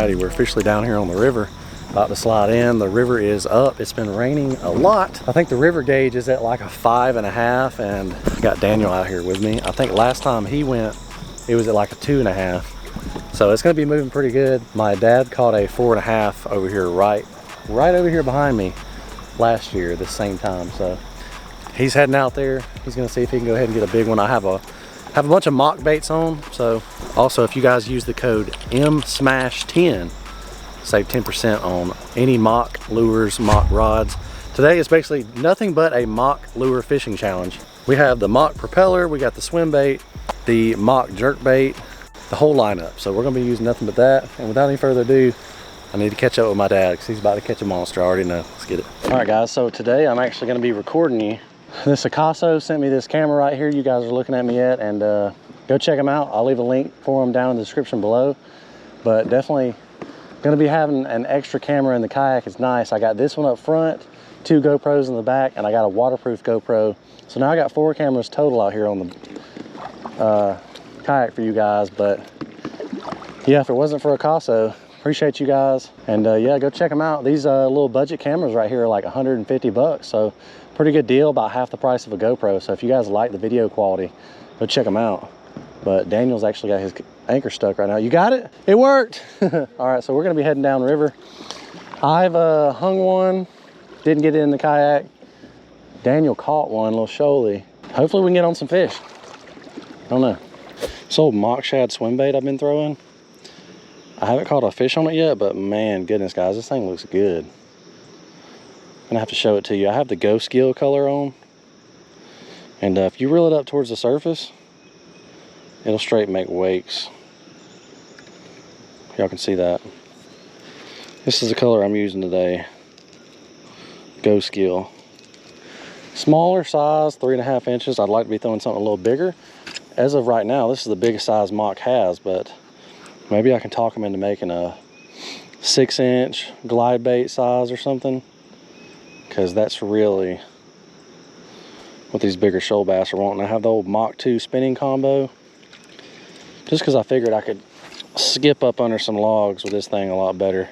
Alrighty, we're officially down here on the river, about to slide in. The river is up. It's been raining a lot. I think the river gauge is at like a 5.5, and I got Daniel out here with me. I think last time he went, it was at like a 2.5. So it's gonna be moving pretty good. My dad caught a 4.5 over here, right over here behind me last year, this same time. So he's heading out there. He's gonna see if he can go ahead and get a big one. I have a bunch of Mach Baits on. So also, if you guys use the code MSMASH10, save 10% on any Mach lures, Mach rods. Today is basically nothing but a Mach lure fishing challenge. We have the Mach propeller, we got the swim bait, the Mach jerk bait, the whole lineup. So we're gonna be using nothing but that. And without any further ado, I need to catch up with my dad because he's about to catch a monster. I already know. Let's get it. All right, guys. So today I'm actually gonna be recording you. This ACCESORIES sent me this camera right here you guys are looking at me at, and go check them out. I'll leave a link for them down in the description below. But definitely gonna be having an extra camera in the kayak. It's nice. I got this one up front, 2 GoPros in the back, and I got a waterproof GoPro. So now I got 4 cameras total out here on the kayak for you guys. But yeah, if it wasn't for ACCESORIES, appreciate you guys. And yeah, go check them out. These little budget cameras right here are like 150 bucks. So pretty good deal, about half the price of a GoPro. So if you guys like the video quality, go check them out. But Daniel's actually got his anchor stuck right now. You got it? It worked. All right, so we're gonna be heading down river. I've hung one, didn't get it in the kayak. Daniel caught one, a little shoaly. Hopefully we can get on some fish. I don't know. This old Mach Shad swim bait I've been throwing, I haven't caught a fish on it yet, but man, goodness guys, this thing looks good. I'm gonna have to show it to you. I have the Ghost Gill color on, and if you reel it up towards the surface, it'll straight make wakes. Y'all can see that. This is the color I'm using today. Ghost Gill. Smaller size, 3.5 inches. I'd like to be throwing something a little bigger. As of right now, this is the biggest size Mach has, but maybe I can talk them into making a 6-inch glide bait size or something, because that's really what these bigger shoal bass are wanting. I have the old Mach 2 spinning combo, just because I figured I could skip up under some logs with this thing a lot better.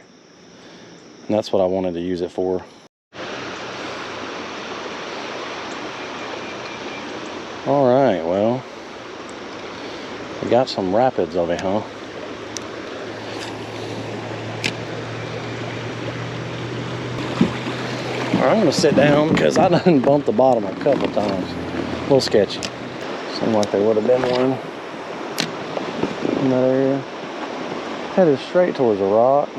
And that's what I wanted to use it for. All right, well, we got some rapids of it, huh? I'm gonna sit down because I done bumped the bottom a couple times. A little sketchy. Seemed like there would have been one in that area. Headed straight towards a rock.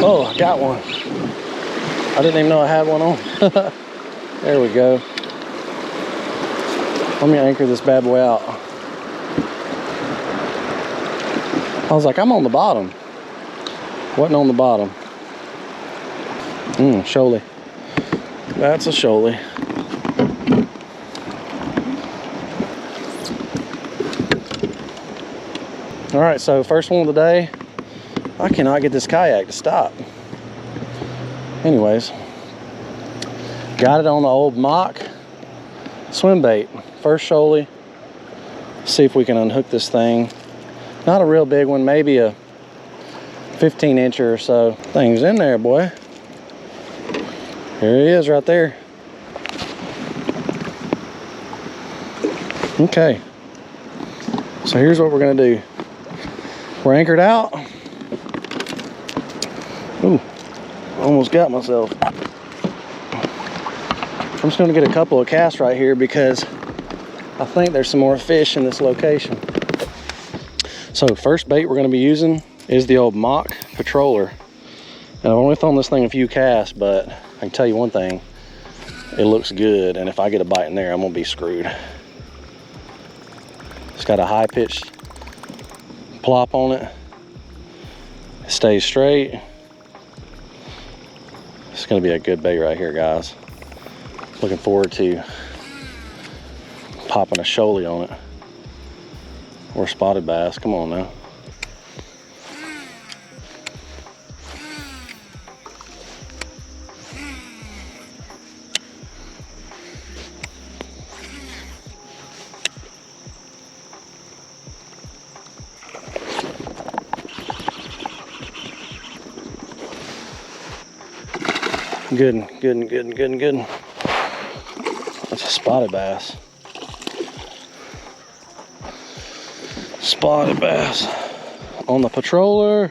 Oh, I got one. I didn't even know I had one on. There we go. Let me anchor this bad boy out. I was like, I'm on the bottom. Wasn't on the bottom. Shoaly. That's a shoaly. All right, so first one of the day. I cannot get this kayak to stop. Anyways, got it on the old Mach swim bait. First shoaly. See if we can unhook this thing. Not a real big one, maybe a 15-incher or so. Thing's in there, boy. Here he is right there. Okay. So here's what we're gonna do. We're anchored out. Ooh, almost got myself. I'm just gonna get a couple of casts right here because I think there's some more fish in this location. So first bait we're going to be using is the old Mach Patroller. And I've only thrown this thing a few casts, but I can tell you one thing, it looks good. And if I get a bite in there, I'm going to be screwed. It's got a high-pitched plop on it. It stays straight. It's going to be a good bait right here, guys. Looking forward to popping a shoaly on it. Or spotted bass. Come on now. Good, good, good, good, good. That's a spotted bass. Spotted bass. On the patroller.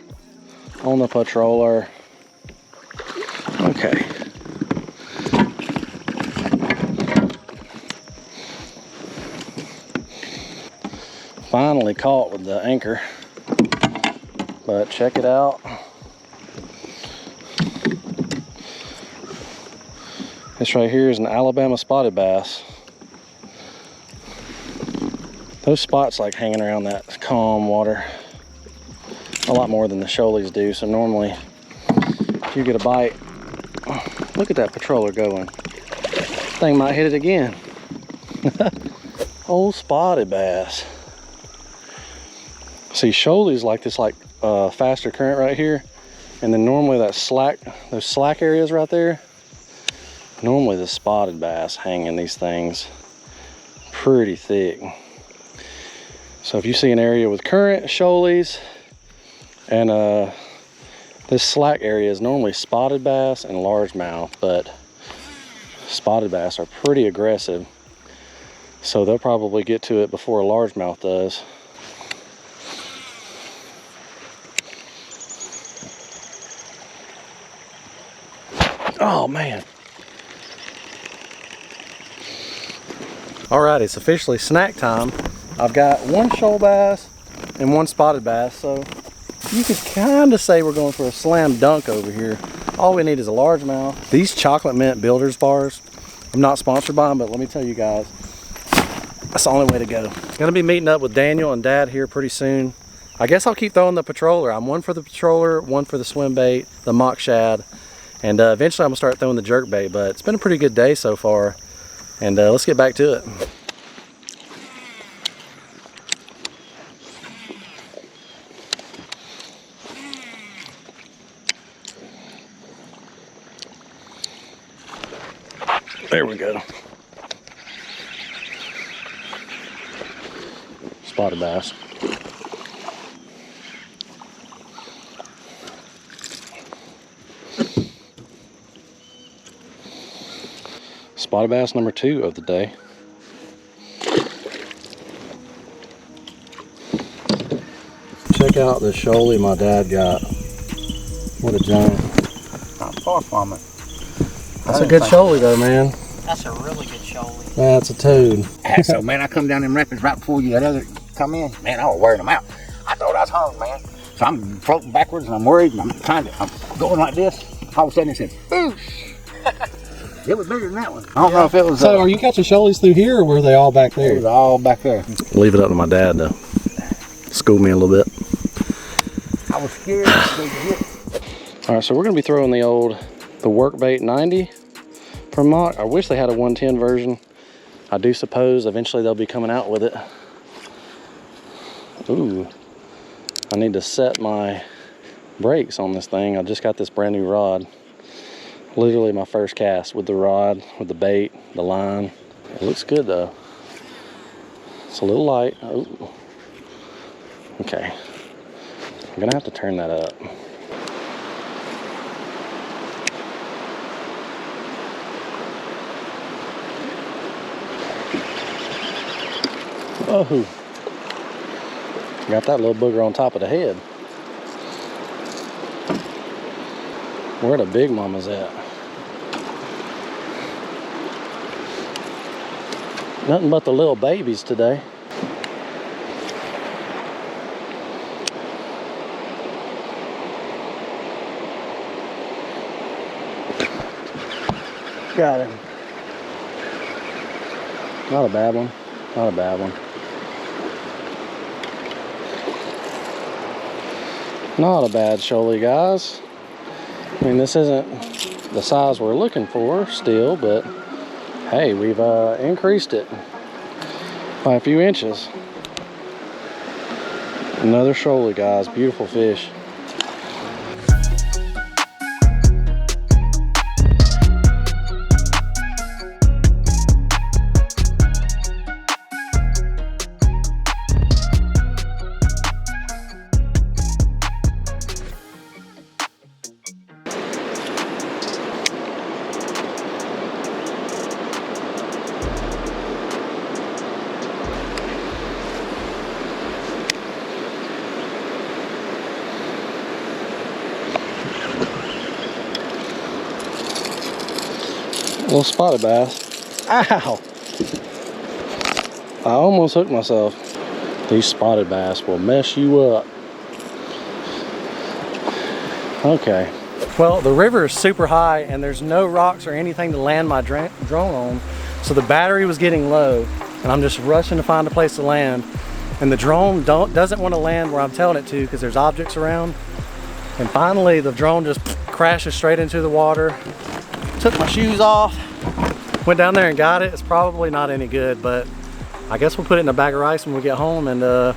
On the patroller. Okay. Finally caught with the anchor. But check it out. This right here is an Alabama spotted bass. Those spots like hanging around that calm water a lot more than the shoalies do. So normally if you get a bite, look at that patroller going. Thing might hit it again. Old spotted bass. See, shoalies like this faster current right here, and then normally that slack, those slack areas right there, normally the spotted bass hang in these things pretty thick. So if you see an area with current shoalies, and this slack area is normally spotted bass and largemouth, but spotted bass are pretty aggressive, so they'll probably get to it before a largemouth does. Oh man. All right, it's officially snack time. I've got one shoal bass and one spotted bass, so you could kind of say we're going for a slam dunk over here. All we need is a largemouth. These chocolate mint builders bars, I'm not sponsored by them, but let me tell you guys, that's the only way to go. Gonna be meeting up with Daniel and Dad here pretty soon. I guess I'll keep throwing the patroller. I'm one for the patroller, one for the swim bait, the Mach Shad, and eventually I'm gonna start throwing the jerk bait. But it's been a pretty good day so far, and let's get back to it. There we go. Spotted bass. Spotted bass number 2 of the day. Check out the shoalie my dad got. What a giant. Not far from it. That's a good shoalie though, man. That's a really good shoalie. That's a toad. So man, I come down them rapids right before you other come in. Man, I was wearing them out. I thought I was hung, man. So I'm floating backwards and I'm worried and I'm going like this. All of a sudden it said, boosh. It was bigger than that one. I don't know if it was. So are you catching shoalies through here, or were they all back there? It was all back there. Leave it up to my dad to school me a little bit. I was scared. All right, so we're gonna be throwing the Werkbait 90 from Mach. I wish they had a 110 version. I do suppose eventually they'll be coming out with it. Ooh, I need to set my brakes on this thing. I just got this brand new rod. Literally my first cast with the rod, with the bait, the line. It looks good though. It's a little light. Oh. Okay, I'm gonna have to turn that up. Oh, got that little booger on top of the head. Where the big mamas at? Nothing but the little babies today. Got him. Not a bad one. Not a bad one. Not a bad shoalie, guys. I mean, this isn't the size we're looking for still, but hey, we've increased it by a few inches. Another shoalie, guys. Beautiful fish. Little spotted bass. Ow! I almost hooked myself. These spotted bass will mess you up. Okay. Well, the river is super high and there's no rocks or anything to land my drone on. So the battery was getting low and I'm just rushing to find a place to land. And the drone doesn't want to land where I'm telling it to because there's objects around. And finally the drone just crashes straight into the water. Took my shoes off, went down there and got it. It's probably not any good, but I guess we'll put it in a bag of rice when we get home and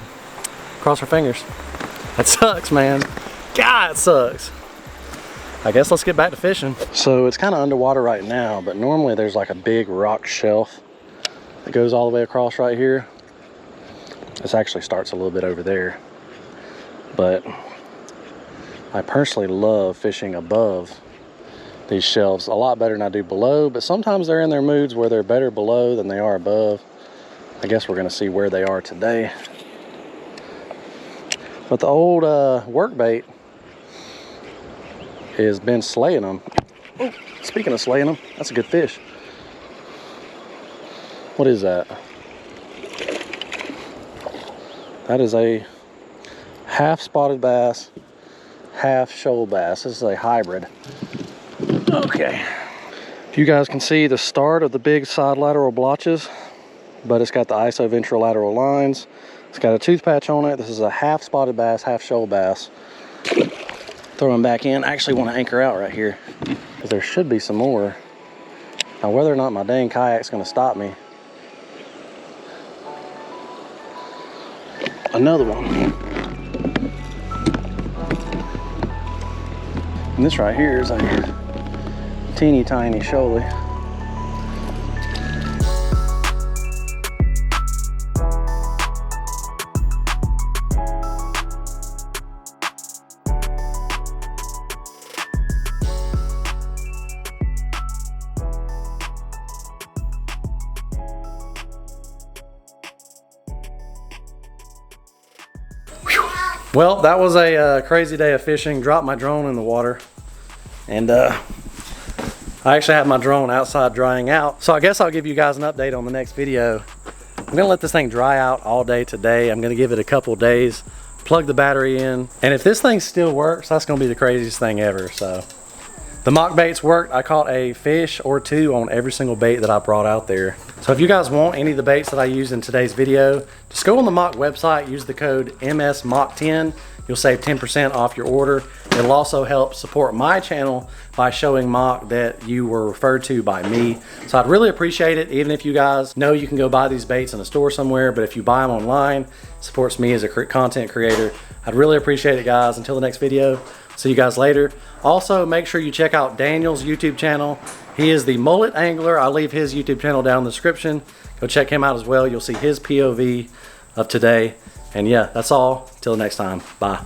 cross our fingers. That sucks, man. God, it sucks. I guess let's get back to fishing. So it's kind of underwater right now, but normally there's like a big rock shelf that goes all the way across right here. This actually starts a little bit over there, but I personally love fishing above these shelves a lot better than I do below, but sometimes they're in their moods where they're better below than they are above. I guess we're gonna see where they are today. But the old Werkbait has been slaying them. Oh, speaking of slaying them, that's a good fish. What is that? That is a half spotted bass, half shoal bass. This is a hybrid. Okay. You guys can see the start of the big side lateral blotches, but it's got the ISO ventrolateral lines. It's got a tooth patch on it. This is a half spotted bass, half shoal bass. Throw them back in. I actually want to anchor out right here because there should be some more. Now, whether or not my dang kayak's going to stop me. Another one. And this right here is a teeny tiny shoalie. Well, that was a crazy day of fishing. Dropped my drone in the water, and I actually have my drone outside drying out. So I guess I'll give you guys an update on the next video. I'm gonna let this thing dry out all day today. I'm gonna give it a couple days, plug the battery in, and if this thing still works, that's gonna be the craziest thing ever. So the Mach Baits worked. I caught a fish or two on every single bait that I brought out there. So if you guys want any of the baits that I used in today's video, just go on the Mach website, use the code MSMACH10. You'll save 10% off your order. It'll also help support my channel by showing Mach that you were referred to by me. So I'd really appreciate it, even if you guys know you can go buy these baits in a store somewhere, but if you buy them online, it supports me as a content creator. I'd really appreciate it, guys. Until the next video, see you guys later. Also, make sure you check out Daniel's YouTube channel. He is the mullet angler. I'll leave his YouTube channel down in the description. Go check him out as well. You'll see his POV of today. And yeah, that's all. Till next time. Bye.